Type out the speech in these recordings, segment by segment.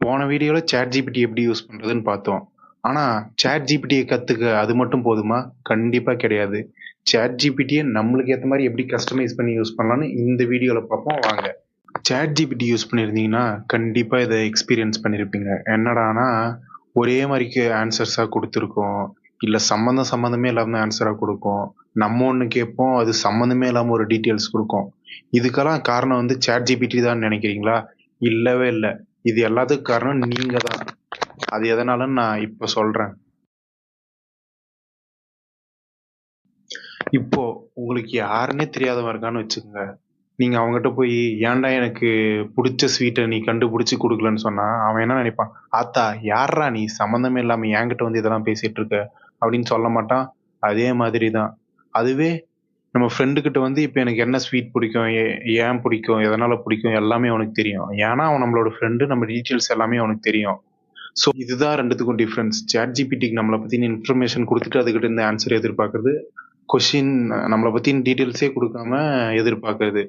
போன வீடியோல ChatGPT எப்படி யூஸ் பண்றதுன்னு பார்த்தோம். ஆனா ChatGPTய கத்துக்க அது மட்டும் போதுமா? கண்டிப்பா கிடையாது. ChatGPTய நம்மளுக்கு ஏத்த மாரி எப்படி கஸ்டமைஸ் பண்ணி யூஸ் பண்ணலாம்னு இந்த வீடியோல பார்ப்போம் வாங்க. ChatGPT யூஸ் பண்ணியிருந்தீங்கன்னா, கண்டிப்பா இத எக்ஸ்பீரியன்ஸ் பண்ணியிருப்பீங்க. என்னடான்னா, ஒரே மாரிக்கு ஆன்சர்ஸா குடுத்துருக்கும். இல்ல சம்மந்தமே இல்லாம ஆன்ஸரா குடுக்கும். நம்ம ஒண்ணு கேட்போம், அது சம்மந்தமே இல்லாம ஒரு டீட்டெயில்ஸ் குடுக்கும். இதுக்கெல்லாம் காரணம் வந்து ChatGPT தான் நெனைக்கிறீங்களா? இல்லவே இல்ல. இது எல்லாத்துக்கும் காரணம் நீங்க தான். அது எதனாலன்னு நான் இப்ப சொல்றேன். இப்போ உங்களுக்கு யாருன்னே தெரியாதவன் இருக்கான்னு வச்சுக்கங்க. நீங்க அவன்கிட்ட போயி, "ஏன்டா எனக்கு புடிச்ச ஸ்வீட்ட நீ கண்டுபுடிச்சு குடுக்கலன்னு" சொன்னா, அவன் என்ன நெனைப்பான்? "ஆத்தா யார்றா நீ? சம்மந்தமே இல்லாம என்கிட்ட வந்து இதெல்லாம் பேசிட்டு இருக்க" அப்படின்னு சொல்ல மாட்டான். அதே மாதிரி தான். அதுவே நம்ம ஃப்ரெண்டு கிட்ட வந்து இப்ப எனக்கு என்ன ஸ்வீட் பிடிக்கும், ஏன் பிடிக்கும், எதனால பிடிக்கும் எல்லாமே அவனுக்கு தெரியும். ஏன்னா அவன் நம்மளோட ஃப்ரெண்டு, நம்ம டீட்டெயில்ஸ் எல்லாமே அவனுக்கு தெரியும். ஸோ இதுதான் 2த்துக்கும் டிஃபரன்ஸ். ChatGPTக்கு நம்மள பத்தின இன்ஃபர்மேஷன் குடுத்துட்டு அதுகிட்ட இருந்து ஆன்ஸர் எதிர்பார்க்கிறது. கொஸ்டின் நம்மள பத்தின டீட்டெயில்ஸே குடுக்காம எதிர்பார்க்கிறது.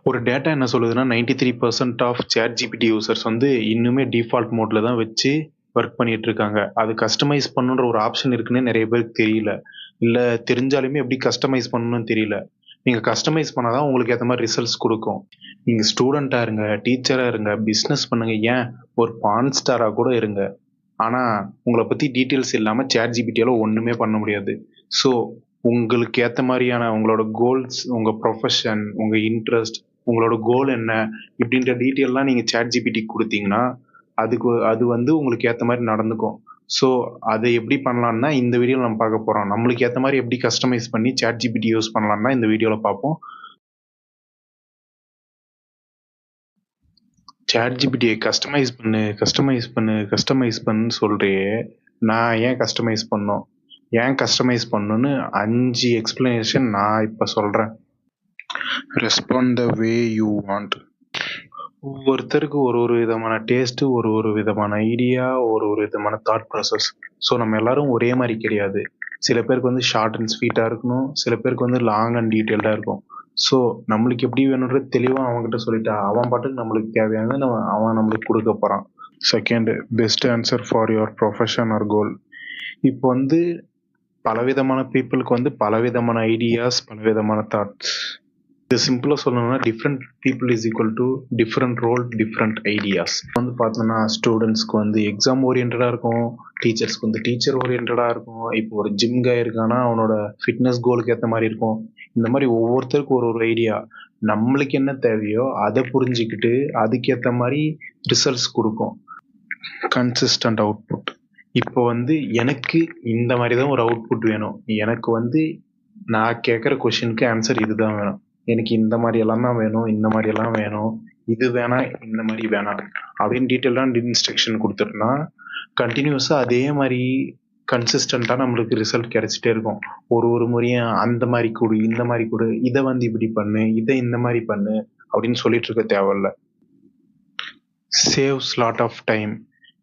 ஒரு டேட்டா என்ன சொல்லுதுன்னா 93% ஆஃப் ChatGPT யூசர்ஸ் வந்து இன்னுமே டிஃபால்ட் மோட்ல தான் வச்சு ஒர்க் பண்ணிட்டு இருக்காங்க. அது கஸ்டமைஸ் பண்ணுன்ற ஒரு ஆப்ஷன் இருக்குன்னே நெறைய பேருக்கு தெரியல. இல்ல தெரிஞ்சாலுமே எப்படி கஸ்டமைஸ் பண்ணணும்னு தெரியல. நீங்க கஸ்டமைஸ் பண்ணா தான் உங்களுக்கு ஏத்த மாரி ரிசல்ட்ஸ் குடுக்கும். நீங்க ஸ்டூடெண்ட்டா இருங்க, டீச்சரா இருங்க, பிசினஸ் பண்ணுங்க, ஏன் ஒரு பான் ஸ்டாரா கூட இருங்க. ஆனா உங்கள பத்தி டீட்டெயில்ஸ் இல்லாம ChatGPTயால ஒண்ணுமே பண்ண முடியாது. ஸோ உங்களுக்கு ஏத்த மாரியான உங்களோட கோல்ஸ், உங்க ப்ரொஃபஷன், உங்க இன்ட்ரெஸ்ட், உங்களோட கோல் என்ன? இப்படின்ற டீட்டெயில்லாம் நீங்க ChatGPTக்கு குடுத்தீங்கன்னா, அது வந்து உங்களுக்கு ஏத்த மாரி நடந்துக்கும். ஸோ அத எப்படி பண்ணலாம்னா, இந்த வீடியோல நம்ம பார்க்க போறோம். நம்மளுக்கு ஏத்த மாரி எப்படி கஸ்டமைஸ் பண்ணி ChatGPT யூஸ் பண்ணலாம்னா இந்த வீடியோல பார்ப்போம். ChatGPTய கஸ்டமைஸ் பண்ணுன்னு சொல்றியே, நான் ஏன் கஸ்டமைஸ் பண்ணணும்? ஏன் கஸ்டமைஸ் பண்ணணும்னு 5 எக்ஸ்ப்ளனேஷன் நான் இப்ப சொல்றேன். Respond the way you want. ஒவ்வொருத்தருக்கு ஒரு ஒரு விதமான டேஸ்ட், ஒரு ஒரு விதமான ஐடியா, ஒரு ஒரு விதமான தாட் ப்ராசஸ். ஸோ நம்ம எல்லாரும் ஒரே மாரி கிடையாது. சில பேருக்கு வந்து ஷார்ட் அண்ட் ஸ்வீட்டா இருக்கணும். சில பேருக்கு வந்து லாங் அண்ட் டீட்டெயில்டா இருக்கும். ஸோ நம்மளுக்கு எப்படி வேணும்ன்றது தெளிவா அவன்கிட்ட சொல்லிட்டா, அவன் பாட்டுக்கு நம்மளுக்கு தேவையானத அவன் நம்மளுக்கு குடுக்க போறான். Second, best answer for your profession or goal. இப்போ வந்து பலவிதமான பீப்பிளுக்கு வந்து பலவிதமான ஐடியாஸ், பலவிதமான தாட்ஸ். இது சிம்பிளா சொல்லணும்னா different people is equal to different role, different ideas. வந்து பார்த்தோம்னா ஸ்டூடெண்ட்ஸ்க்கு வந்து எக்ஸாம் ஓரியன்டா இருக்கும், டீச்சர்ஸ்க்கு வந்து டீச்சர் ஓரியன்டா இருக்கும். இப்போ ஒரு ஜிம் கை இருக்கானா அவனோட ஃபிட்னஸ் கோலுக்கு ஏற்ற மாதிரி இருக்கும். இந்த மாதிரி ஒவ்வொருத்தருக்கும் ஒரு ஒரு ஐடியா. நம்மளுக்கு என்ன தேவையோ அதை புரிஞ்சுக்கிட்டு அதுக்கேற்ற மாதிரி ரிசல்ட்ஸ் கொடுக்கும். Consistent output. இப்போ வந்து எனக்கு இந்த மாதிரி தான் ஒரு அவுட்புட் வேணும். எனக்கு வந்து நான் கேட்குற கொஷினுக்கு ஆன்சர் இதுதான் வேணும். எனக்கு இந்த மாதிரி எல்லாம் தான் வேணும், இந்த மாதிரி எல்லாம் வேணும், இது வேணாம், இந்த மாதிரி வேணாம் அப்படின்னு டீட்டெயிலான இன்ஸ்ட்ரக்ஷன் கொடுத்துட்டோம்னா கண்டினியூஸாக அதே மாதிரி கன்சிஸ்டண்ட்டாக நம்மளுக்கு ரிசல்ட் கிடைச்சிட்டே இருக்கும். ஒரு ஒரு முறையும் அந்த மாதிரி கொடு, இந்த மாதிரி கொடு, இதை வந்து இப்படி பண்ணு, இதை இந்த மாதிரி பண்ணு அப்படின்னு சொல்லிட்டு இருக்க தேவையில்ல. Saves lot of time.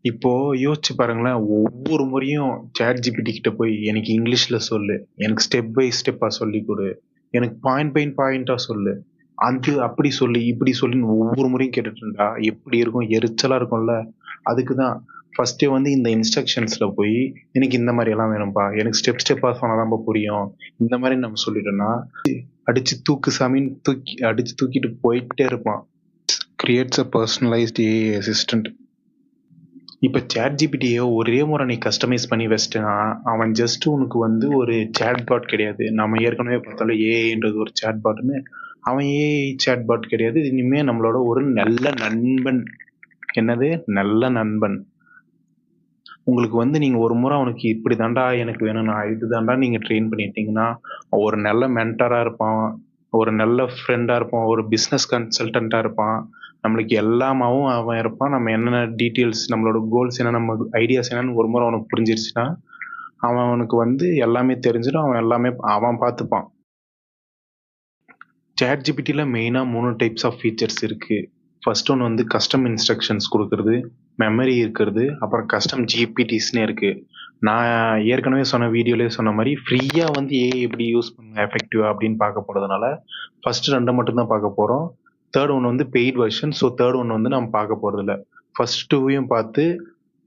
இப்போ யோசிச்சு பாருங்களேன், ஒவ்வொரு முறையும் ChatGPT கிட்ட போய் எனக்கு இங்கிலீஷ்ல சொல்லு, எனக்கு ஸ்டெப் பை ஸ்டெப்பா சொல்லி கொடு, எனக்கு பாயிண்ட் பை பாயிண்டா சொல்லு, அது அப்படி சொல்லு, இப்படி சொல்லுன்னு ஒவ்வொரு முறையும் கேட்டுட்டு இருந்தா எப்படி இருக்கும்? எரிச்சலா இருக்கும்ல. அதுக்கு தான் ஃபர்ஸ்டே வந்து இந்த இன்ஸ்ட்ரக்ஷன்ஸ்ல போய் எனக்கு இந்த மாதிரி எல்லாம் வேணும்பா, எனக்கு ஸ்டெப் ஸ்டெப்பா சொன்னாதான்ப்பா புரியும், இந்த மாதிரி நம்ம சொல்லிட்டோம்னா அடிச்சு தூக்கு சாமின்னு அடிச்சு தூக்கிட்டு போயிட்டே இருப்பான். கிரியேட்ஸ் அ பர்சனலைஸ்ட் ஏஐ அசிஸ்டன்ட். இப்ப ChatGPTய ஒரே முறை நீ கஸ்டமைஸ் பண்ணி வச்சிட்டேன்னா, அவன் ஜஸ்ட் உனக்கு வந்து ஒரு சாட்பாட் கிடையாது. நம்ம ஏற்கனவே பார்த்தாலும் ஏஐன்றது ஒரு சாட்பாட்ன்னு. அவன் ஏஐ சாட்பாட் கிடையாது. இனிமே நம்மளோட ஒரு நல்ல நண்பன். என்னது? நல்ல நண்பன். உங்களுக்கு வந்து நீங்க ஒரு முறை அவனுக்கு இப்படி தான்டா எனக்கு வேணும்னா, இது தான்டா நீங்க ட்ரெயின் பண்ணிட்டீங்கன்னா, ஒரு நல்ல மென்டாரா இருப்பான். ஒரு நல்ல ஃப்ரெண்டா இருப்பான். ஒரு பிசினஸ் கன்சல்டன்ட்டா இருப்பான். நம்மளுக்கு எல்லாமாவும் அவன் இருப்பான். நம்ம என்னென்ன டீட்டெயில்ஸ், நம்மளோட கோல்ஸ் என்ன, நம்ம ஐடியாஸ் என்னன்னு ஒரு முறை அவனுக்கு புரிஞ்சிருச்சுன்னா, அவனுக்கு வந்து எல்லாமே தெரிஞ்சிடும். அவன் எல்லாமே அவன் பார்த்துப்பான். ChatGPTல மெயினா 3 டைப்ஸ் ஆஃப் ஃபீச்சர்ஸ் இருக்கு. ஃபர்ஸ்ட் ஒன் வந்து கஸ்டம் இன்ஸ்ட்ரக்ஷன்ஸ் குடுக்குறது, மெமரி இருக்கிறது, அப்புறம் கஸ்டம் GPTஸ்ன்னு இருக்கு. நான் ஏற்கனவே சொன்ன வீடியோலயே சொன்ன மாரி, ஃப்ரீயா வந்து ஏஐ எப்படி யூஸ் பண்ண எஃபெக்டிவா அப்படின்னு பார்க்க போறதுனால, ஃபர்ஸ்ட் 2 மட்டும் தான் பார்க்க போறோம். தேர்ட் ஒன் வந்து paid version. So third one வந்து நம்ம பார்க்க போகிறதில்ல. ஃபர்ஸ்ட் டூவையும் பார்த்து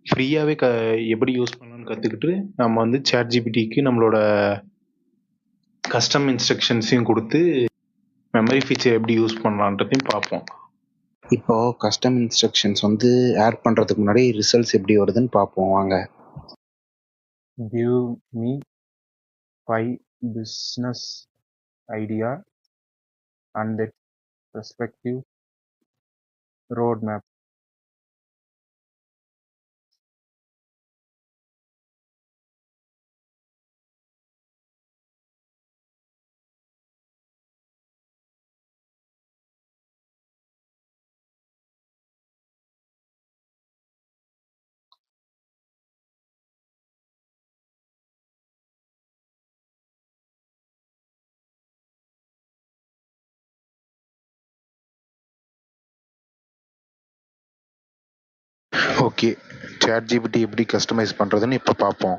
ஃப்ரீயாகவே எப்படி யூஸ் பண்ணலாம்னு கற்றுக்கிட்டு நம்ம வந்து சேட் ஜிபிடிக்கு நம்மளோட கஸ்டம் இன்ஸ்ட்ரக்ஷன்ஸையும் கொடுத்து மெமரி ஃபீச்சர் எப்படி யூஸ் பண்ணலான்றதையும் பார்ப்போம். இப்போ கஸ்டம் இன்ஸ்ட்ரக்ஷன்ஸ் வந்து ஆட் பண்ணுறதுக்கு முன்னாடி ரிசல்ட்ஸ் எப்படி வருதுன்னு பார்ப்போம் வாங்க. Give me 5 business idea and that respective roadmap. Okay, ChatGPT எப்படி கஸ்டமைஸ் பண்ணுறதுன்னு இப்போ பார்ப்போம்.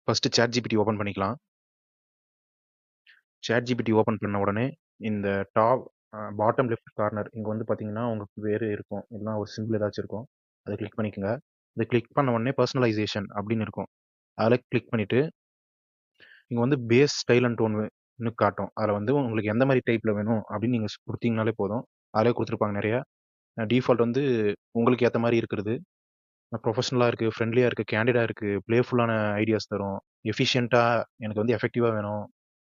ஃபஸ்ட்டு சேட் ஜிபிடி ஓப்பன் பண்ணிக்கலாம். சேட் ஜிபிடி ஓப்பன் பண்ண உடனே இந்த டாப் பாட்டம் லெஃப்ட் கார்னர் இங்கே வந்து பார்த்தீங்கன்னா உங்களுக்கு வேறு இருக்கும், இல்லைனா ஒரு சிம்பிள் ஏதாச்சும் இருக்கும். அதை கிளிக் பண்ணிக்கோங்க. இதை கிளிக் பண்ண உடனே பர்சனலைசேஷன் அப்படின்னு இருக்கும். அதில் கிளிக் பண்ணிவிட்டு இங்கே வந்து பேஸ் ஸ்டைல் அண்ட் டோன்னு காட்டும். அதில் வந்து உங்களுக்கு எந்த மாதிரி டைப்பில் வேணும் அப்படின்னு நீங்கள் கொடுத்தீங்கனாலே போதும். அதிலே கொடுத்துருப்பாங்க நிறையா. டிஃபால்ட் வந்து உங்களுக்கு ஏற்ற மாதிரி இருக்கிறது. ப்ரொஃபஷனலாக இருக்குது, ஃப்ரெண்ட்லியாக இருக்குது, கேண்டிடாக இருக்குது, ப்ளேஃபுல்லான ஐடியாஸ் தரும், எஃபிஷியண்ட்டாக எனக்கு வந்து எஃபெக்டிவாக வேணும்,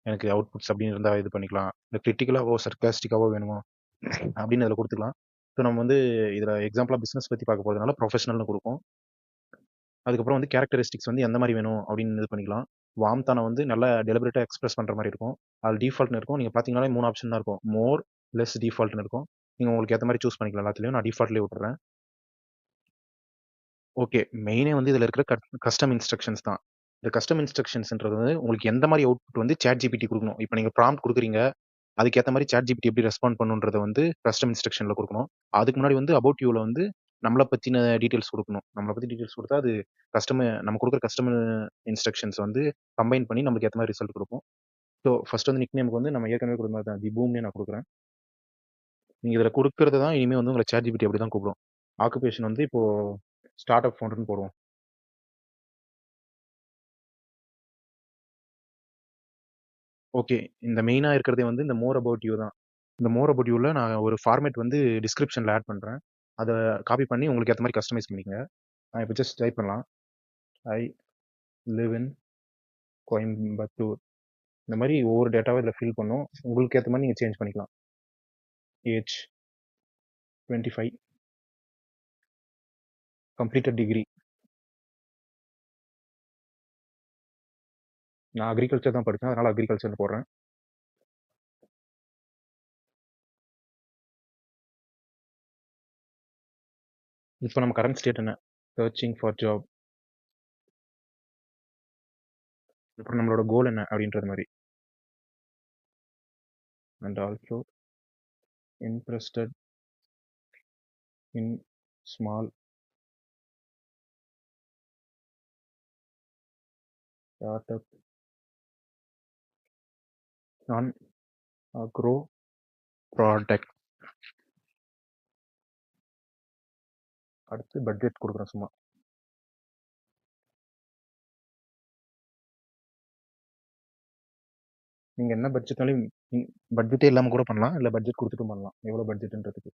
எனக்கு அவுட்புட்ஸ் அப்படின்னு இருந்தால் இது பண்ணிக்கலாம். இல்லை கிரிட்டிக்கலாகவோ சர்க்காஸ்டிக்காவோ வேணுமோ அப்படின்னு அதில் கொடுத்துக்கலாம். ஸோ நம்ம வந்து இதில் எக்ஸாம்பிளாக பிஸ்னஸ் பற்றி பார்க்க போகிறதுனால ப்ரொஃபஷனல்னு கொடுக்கும். அதுக்கப்புறம் வந்து கேரக்டரிஸ்டிக்ஸ் வந்து எந்த மாதிரி வேணும் அப்படின்னு இது பண்ணிக்கலாம். வார்ம்த்தான வந்து நல்லா டெலிபரேட்டாக எக்ஸ்பிரஸ் பண்ணுற மாதிரி இருக்கும். அது டிஃபால்ட்னு இருக்கும். நீங்கள் பார்த்தீங்கன்னாலே 3 ஆப்ஷன் தான் இருக்கும். மோர், லெஸ், டிஃபால்ட்னு இருக்கும். நீங்கள் உங்களுக்கு ஏற்ற மாதிரி சூஸ் பண்ணிக்கலாம். எல்லாத்துலேயும் நான் டிஃபால்ட்லேயே விட்டுறேன். ஓகே. மெயினே வந்து இதில இருக்கிற கஸ்டம் இன்ஸ்ட்ரக்ஷன்ஸ் தான். இந்த கஸ்டம் இன்ஸ்ட்ரக்ஷன்ஸ்ன்றது வந்து உங்களுக்கு எந்த மாரி அவுட்புட் வந்து சாட் ஜிபிடி குடுக்கணும். இப்ப நீங்க ப்ராம்ப்ட் குடுக்குறீங்க. அதுக்கேத்த மாரி சாட் ஜிபிடி எப்படி ரெஸ்பாண்ட் பண்ணுன்றத வந்து கஸ்டம் இன்ஸ்ட்ரக்ஷன்ல குடுக்கணும். அதுக்கு முன்னாடி வந்து அபௌட் யூல வந்து நம்மள பத்தின டீட்டெயில்ஸ் குடுக்கணும். நம்மள பத்தி டீட்டெயில்ஸ் குடுத்தா அது நம்ம குடுக்குற கஸ்டம் இன்ஸ்ட்ரக்ஷன்ஸ் வந்து கம்பைன் பண்ணி நமக்கு ஏத்த மாரி ரிசல்ட் குடுக்கும். ஸோ ஃபர்ஸ்ட் வந்து நிக்நேம்க்கு வந்து நம்ம ஏற்கனவே குடுத்த மாரி தான் தி பூம்னே நான் குடுக்குறேன். நீங்க இதில குடுக்குறது தான் இனிமே வந்து உங்கள சாட் ஜிபிடி அப்படி தான் கூப்பிடும். ஆக்குபேஷன் வந்து இப்போ ஸ்டார்ட் அப் ஃபவுண்டர்ன்னு போடுவோம். ஓகே. இந்த மெயினா இருக்கிறதே வந்து இந்த மோர் அபௌட் யூ தான். இந்த மோர் அபௌட் யூல நான் ஒரு ஃபார்மேட் வந்து டிஸ்கிரிப்ஷன்ல ஆட் பண்றேன். அத காப்பி பண்ணி உங்களுக்கு ஏத்த மாரி கஸ்டமைஸ் பண்ணிக்கங்க. நான் இப்ப ஜஸ்ட் டைப் பண்ணலாம். I live in Coimbatore. இந்த மாரி ஒவ்வொரு டேட்டாவ இதில ஃபில் பண்ணும். உங்களுக்கு ஏத்த மாரி நீங்க சேஞ்ச் பண்ணிக்கலாம். ஏஜ் 25. Completed degree. நான் அக்ரிகல்ச்சர் தான் படிச்சேன். அதனால அக்ரிகல்ச்சர்ன்னு போடுறேன். இப்ப நம்ம கரண்ட் ஸ்டேட் என்ன? Searching for job. அப்புறம் நம்மளோட கோல் என்ன அப்படின்றது மாரி. And also interested in small start-up on agro product. அடுத்து பட்ஜெட் குடுக்குறேன் சும்மா. நீங்க என்ன பட்ஜெட்னாலும் பட்ஜெட்டே இல்லாம கூட பண்ணலாம். இல்ல பட்ஜெட் குடுத்துட்டும் பண்ணலாம். எவ்வளோ பட்ஜெட்ன்றதுக்கு.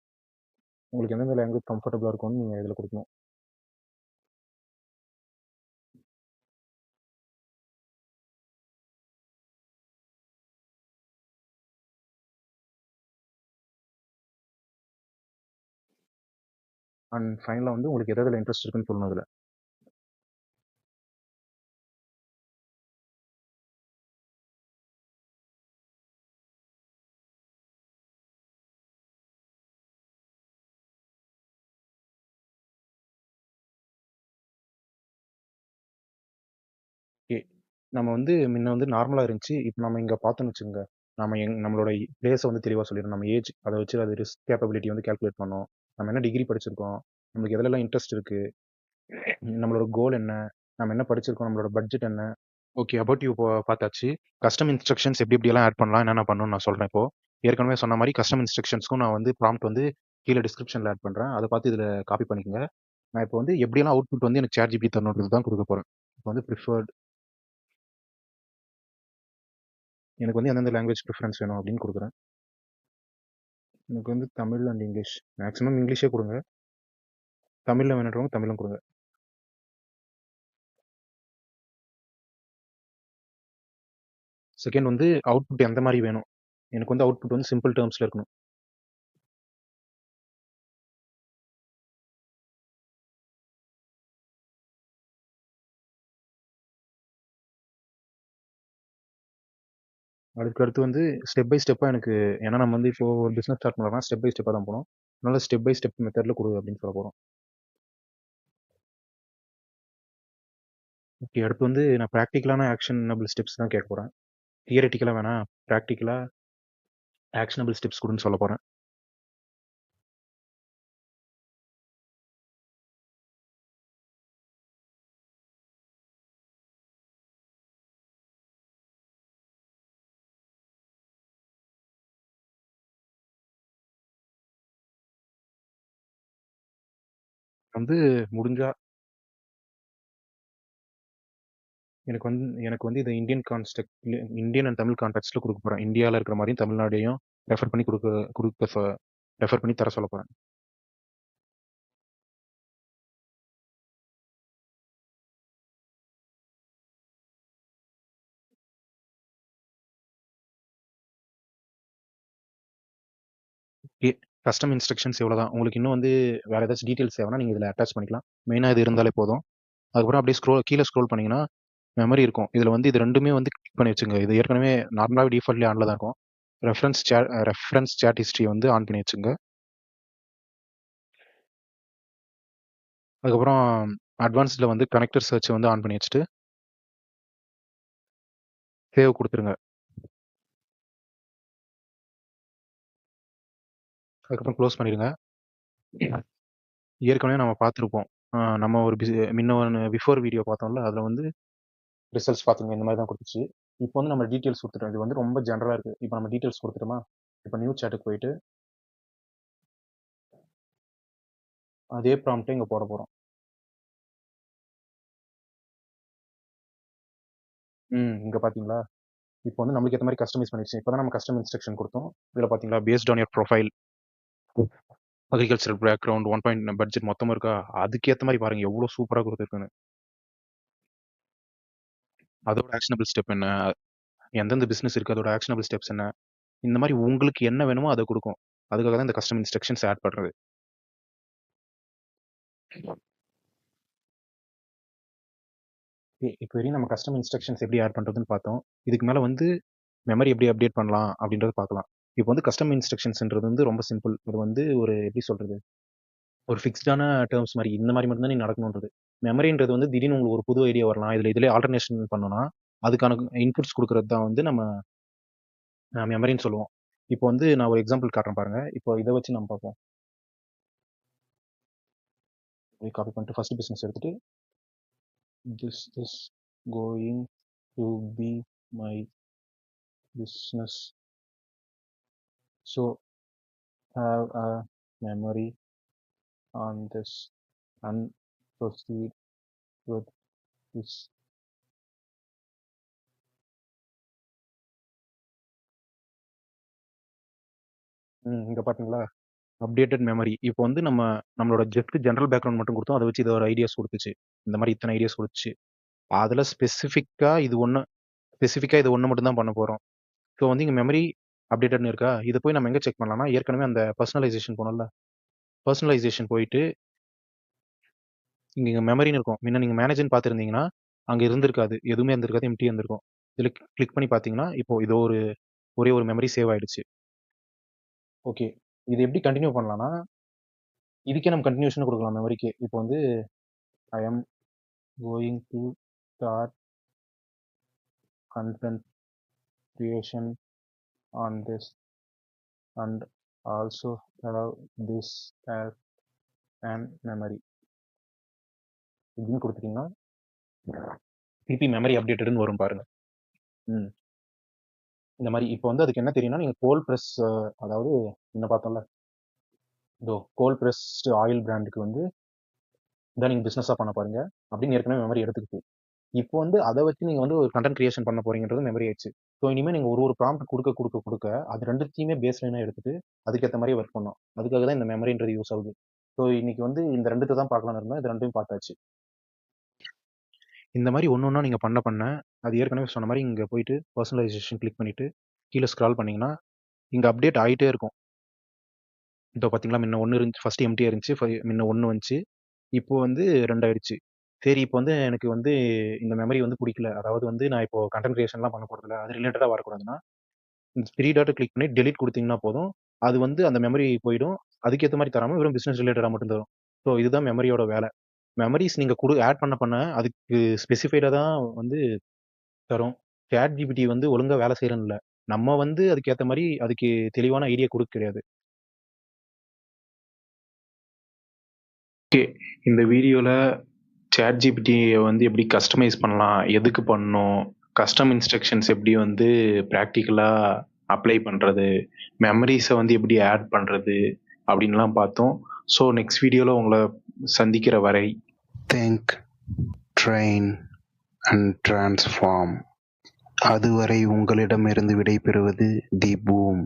உங்களுக்கு எந்தெந்த லாங்குவேஜ் கம்ஃபர்டபுளா இருக்கும்னு நீங்க இதில குடுக்கணும். அண்ட் ஃபைனலா வந்து உங்களுக்கு எது எதுல இன்ட்ரெஸ்ட் இருக்குன்னு சொல்லணும் இதுல. ஓகே. நம்ம வந்து முன்ன வந்து நார்மலா இருந்துச்சு. இப்ப நம்ம இங்க பார்த்தோம்னு வச்சுக்கோங்க. நம்மளோட பிளேஸ வந்து தெளிவா சொல்லிரும். நம்ம ஏஜ் அத வச்சு அது ரிஸ்க் கேப்பபிலிட்டி வந்து கால்குலேட் பண்ணும். நம்ம என்ன டிகிரி படிச்சிருக்கோம்? நமக்கு எதுலலாம் இன்ட்ரெஸ்ட் இருக்கு? நம்மளோட கோல் என்ன? நம்ம என்ன படிச்சிருக்கோம்? நம்மளோட பட்ஜெட் என்ன? ஓகே. அபௌட் யூ பார்த்தாச்சு. கஸ்டம் இன்ஸ்ட்ரக்ஷன்ஸ் எப்படி எப்படியெல்லாம் ஆட் பண்ணலாம், என்னென்ன பண்ணணும்னு நான் சொல்றேன் இப்போ. ஏற்கனவே சொன்ன மாதிரி கஸ்டம் இன்ஸ்ட்ரக்ஷன்ஸ்க்கும் நான் வந்து ப்ராம்ப்ட் வந்து கீழே டிஸ்கிரிப்ஷனில் ஆட் பண்ணுறேன். அதை பார்த்து இதில் காப்பி பண்ணிக்கங்க. நான் இப்போ வந்து எப்படியெல்லாம் அவுட்புட் வந்து எனக்கு சேட் ஜிபிடி தரணுன்றது தான் கொடுக்க போகிறேன். இப்போ வந்து ப்ரிஃபர்ட் எனக்கு வந்து எந்தெந்த லாங்குவேஜ் ப்ரிஃபரன்ஸ் வேணும் அப்படின்னு கொடுக்குறேன். எனக்கு வந்து தமிழ் அண்ட் இங்கிலீஷ், மேக்ஸிமம் இங்கிலீஷே கொடுங்க. தமிழில் வேணுன்றவங்க தமிழும் கொடுங்க. செகண்ட் வந்து அவுட்புட் எந்த மாதிரி வேணும். எனக்கு வந்து அவுட்புட் வந்து சிம்பிள் டேர்ம்ஸில் இருக்கணும். அதுக்கு அடுத்து வந்து ஸ்டெப் பை ஸ்டெப்பாக எனக்கு, ஏன்னா நம்ம வந்து இப்போ ஒரு பிஸ்னஸ் ஸ்டார்ட் பண்ணுறோம்னா ஸ்டெப் பை ஸ்டெப்பாக தான் போகணும். அதனால ஸ்டெப் பை ஸ்டெப் மெத்தடில் கொடு அப்படின்னு சொல்ல போகிறோம். ஓகே, அடுத்து வந்து நான் ப்ராக்டிக்கலான ஆக்ஷனபிள் ஸ்டெப்ஸ் தான் கேட்க போகிறேன். தியரட்டிக்கலாக வேணாம், ப்ராக்டிக்கலாக ஆக்ஷனபிள் ஸ்டெப்ஸ் கொடுன்னு சொல்ல போகிறேன். வந்து முடிஞ்சா எனக்கு வந்து இது இந்தியன் அண்ட் தமிழ் கான்டெக்ட்ஸில் கொடுக்க போகிறேன். இந்தியாவில் இருக்கிற மாதிரியும் தமிழ்நாடையும் ரெஃபர் பண்ணி ரெஃபர் பண்ணி தர சொல்ல போகிறேன். ஓகே, கஸ்டம் இன்ஸ்ட்ரக்ஷன்ஸ் இவ்வளோ தான். உங்களுக்கு இன்னும் வந்து வேறு ஏதாச்சும் டீட்டெயில்ஸ் தேவைன்னா நீங்கள் இதில் அட்டாச் பண்ணிக்கலாம். மெயினாக இது இருந்தாலே போதும். அதுக்கப்புறம் அப்படியே கீழே ஸ்க்ரோல் பண்ணிங்கன்னா மெமரி இருக்கும். இதில் வந்து இது ரெண்டுமே வந்து கிளிக் பண்ணி வச்சுங்க. இது ஏற்கனவே நார்மலாகவே டிஃபால்ட்லி ஆனில் தான் இருக்கும். ரெஃபரன்ஸ் சேட் ஹிஸ்ட்ரி வந்து ஆன் பண்ணி வச்சுங்க. அதுக்கப்புறம் அட்வான்ஸ்டில் வந்து கனெக்டர் சர்ச் வந்து ஆன் பண்ணி வச்சுட்டு சேவ் கொடுத்துருங்க. அதுக்கப்புறம் க்ளோஸ் பண்ணிடுங்க. ஏற்கனவே நம்ம பார்த்துருப்போம். நம்ம ஒரு பிஃபோர் வீடியோ பார்த்தோம்ல, அதில் வந்து ரிசல்ட்ஸ் பார்த்துங்க இந்த மாதிரி தான் கொடுத்துச்சு. இப்போ வந்து நம்ம டீட்டெயில்ஸ் கொடுத்துட்டோம். இது வந்து ரொம்ப ஜென்ரலாக இருக்குது. இப்போ நம்ம டீட்டெயில்ஸ் கொடுத்துட்டோமா, இப்போ நியூ சேட்டுக்கு போயிட்டு அதே ப்ராம்ப்டே இங்கே போட போகிறோம். இங்கே பார்த்தீங்களா, இப்போ வந்து நம்மளுக்கு ஏற்ற மாதிரி கஸ்டமைஸ் பண்ணிடுச்சு. இப்போ தான் நம்ம கஸ்டம் இன்ஸ்ட்ரக்ஷன் கொடுத்தோம். இதில் பார்த்தீங்களா, based on your profile, agricultural background, 1 budget மொத்தமாக இருக்கா, அதுக்கேற்ற மாதிரி பாருங்கள் எவ்வளோ சூப்பராக கொடுத்துருக்குன்னு. அதோட ஆக்ஷனபிள் ஸ்டெப் என்ன, எந்தெந்த பிஸ்னஸ் இருக்குது அதோட ஆக்ஷனபிள் ஸ்டெப்ஸ் என்ன, இந்த மாதிரி உங்களுக்கு என்ன வேணுமோ அதை கொடுக்கும். அதுக்காக தான் இந்த கஸ்டம் இன்ஸ்ட்ரக்ஷன்ஸ் ஆட் பண்ணுறது. இப்போ வரையும் நம்ம கஸ்டம் இன்ஸ்ட்ரக்ஷன்ஸ் எப்படி ஆட் பண்ணுறதுன்னு பார்த்தோம். இதுக்கு மேலே வந்து மெமரி எப்படி அப்டேட் பண்ணலாம் அப்படின்றத பார்க்கலாம். இப்போ வந்து கஸ்டம் இன்ஸ்ட்ரக்ஷன்ஸ்ன்றது வந்து ரொம்ப சிம்பிள். இது வந்து ஒரு எப்படி சொல்கிறது, ஒரு ஃபிக்ஸ்டான டேர்ம்ஸ் மாதிரி இந்த மாதிரி மட்டும் தான் நீ நடக்கணுன்றது. மெமரின்றது வந்து திடீர்னு உங்களுக்கு ஒரு புது ஐடியா வரலாம். இதிலே ஆல்டர்னேஷன் பண்ணோன்னா அதுக்கான இன்புட்ஸ் கொடுக்குறது தான் வந்து நம்ம மெமரின்னு சொல்லுவோம். இப்போ வந்து நான் ஒரு எக்ஸாம்பிள் காட்டுறேன் பாருங்க. இப்போ இதை வச்சு நம்ம பார்ப்போம். காப்பி பண்ணிட்டு ஃபர்ஸ்ட் பிஸ்னஸ் எடுத்துட்டு, this is going to be my business, so have a memory on this and proceed with this. இங்கே பார்த்தீங்களா, அப்டேட்டட் மெமரி. இப்போ வந்து நம்மளோட ஜென்ரல் பேக்ரவுண்ட் மட்டும் கொடுத்தோம். அதை வச்சு இது ஒரு ஐடியாஸ் கொடுத்துச்சு. இந்த மாதிரி இத்தனை ஐடியாஸ் கொடுத்துச்சு. அதில் ஸ்பெசிஃபிக்காக இது ஒன்று மட்டும் தான் பண்ண போகிறோம். ஸோ வந்து இங்கே மெமரி அப்டேட்டட்னு இருக்கா, இதை போய் நம்ம எங்கே செக் பண்ணலாம்னா, ஏற்கனவே அந்த பர்சனலைசேஷன் போனோம்ல, பர்சனலைசேஷன் போயிட்டு இங்கே மெமரின்னு இருக்கும். முன்ன நீங்கள் மேனேஜர்னு பார்த்துருந்தீங்கன்னா அங்கே இருந்திருக்காது, எதுவுமே இருந்திருக்காது, எம்டி இருந்திருக்கும். இதில் கிளிக் பண்ணி பார்த்தீங்கன்னா இப்போ இது ஒரே ஒரு மெமரி சேவ் ஆயிடுச்சு. ஓகே, இது எப்படி கண்டினியூ பண்ணலாம்னா, இதுக்கே நம்ம கண்டினியூஷன் கொடுக்கலாம் மெமரிக்கு. இப்போ வந்து I am going to start content creation on this and also have this as an memory இப்படின்னு கொடுத்துட்டீங்கன்னா திருப்பி மெமரி அப்டேட்டட்னு வரும் பாருங்க. இந்த மாதிரி இப்போ வந்து அதுக்கு என்ன தெரியும்னா நீங்கள் கோல்ட் ப்ரெஸ், அதாவது என்ன பார்த்தோம்ல, இதோ கோல்ட் ப்ரெஸ் ஆயில் பிராண்டுக்கு வந்து இதான் நீங்கள் பிஸ்னஸாக பண்ண பாருங்க அப்படின்னு ஏற்கனவே மெமரி எடுத்துக்கிட்டு, இப்போ வந்து அதை வச்சு நீங்கள் வந்து ஒரு கண்டென்ட் கிரியேஷன் பண்ண போறீங்கன்றது மெமரி ஆயிடுச்சு. ஸோ இனிமேல் நீங்கள் ஒரு ப்ராம்ப்ட் கொடுக்க கொடுக்க கொடுக்க அது ரெண்டுத்தையுமே பேஸ் லைனாக எடுத்துட்டு அதுக்கேற்ற மாதிரி ஒர்க் பண்ணணும். அதுக்காக தான் இந்த மெமரின்றது யூஸ் ஆகுது. ஸோ இன்னைக்கு வந்து இந்த ரெண்டுத்தை தான் பார்க்கலாம்னு இருந்தோம், இது ரெண்டையும் பார்த்தாச்சு. இந்த மாதிரி ஒன்று ஒன்றா நீங்கள் பண்ண அது ஏற்கனவே சொன்ன மாதிரி இங்கே போயிட்டு பர்சனலைசேஷன் கிளிக் பண்ணிவிட்டு கீழே ஸ்க்ரால் பண்ணிங்கன்னா இங்கே அப்டேட் ஆகிட்டே இருக்கும். இப்போ பார்த்தீங்களா, முன்ன 1 இருந்துச்சு, ஃபர்ஸ்ட் எம்டியாக இருந்துச்சு, முன்ன 1 வந்துச்சு, இப்போ வந்து 2 ஆயிடுச்சு. சரி, இப்போ வந்து எனக்கு வந்து இந்த மெமரி வந்து பிடிக்கல, அதாவது வந்து நான் இப்போ கண்டென்ட் கிரியேஷன்லாம் பண்ண போகிறதில்ல, அது ரிலேட்டடாக வரக்கூடாதுன்னா இந்த 3 டாட்டை கிளிக் பண்ணி டெலிட் கொடுத்தீங்கன்னா போதும், அது வந்து அந்த மெமரி போயிடும். அதுக்கேற்ற மாதிரி தராமல் வெறும் பிஸ்னஸ் ரிலேட்டடாக மட்டும் தரும். ஸோ இதுதான் மெமரியோட வேலை. மெமரிஸ் நீங்கள் ஆட் பண்ண அதுக்கு ஸ்பெசிஃபைடாக தான் வந்து தரும். சேட் ஜிபிடி வந்து ஒழுங்காக வேலை செய்யறன்னு இல்லை, நம்ம வந்து அதுக்கேற்ற மாதிரி அதுக்கு தெளிவான ஐடியா கொடுக்க கிடையாது. ஓகே, இந்த வீடியோவில் சேட் ஜிபிடியை வந்து எப்படி கஸ்டமைஸ் பண்ணலாம், எதுக்கு பண்ணணும், கஸ்டம் இன்ஸ்ட்ரக்ஷன்ஸ் எப்படி வந்து ப்ராக்டிக்கலாக அப்ளை பண்ணுறது, மெமரிஸை வந்து எப்படி ஆட் பண்ணுறது அப்படின்லாம் பார்த்தோம். ஸோ நெக்ஸ்ட் வீடியோவில் உங்களை சந்திக்கிற வரை திங்க், ட்ரெயின் அண்ட் டிரான்ஸ்ஃபார்ம். அதுவரை உங்களிடமிருந்து விடைபெறுவது தி பூம்.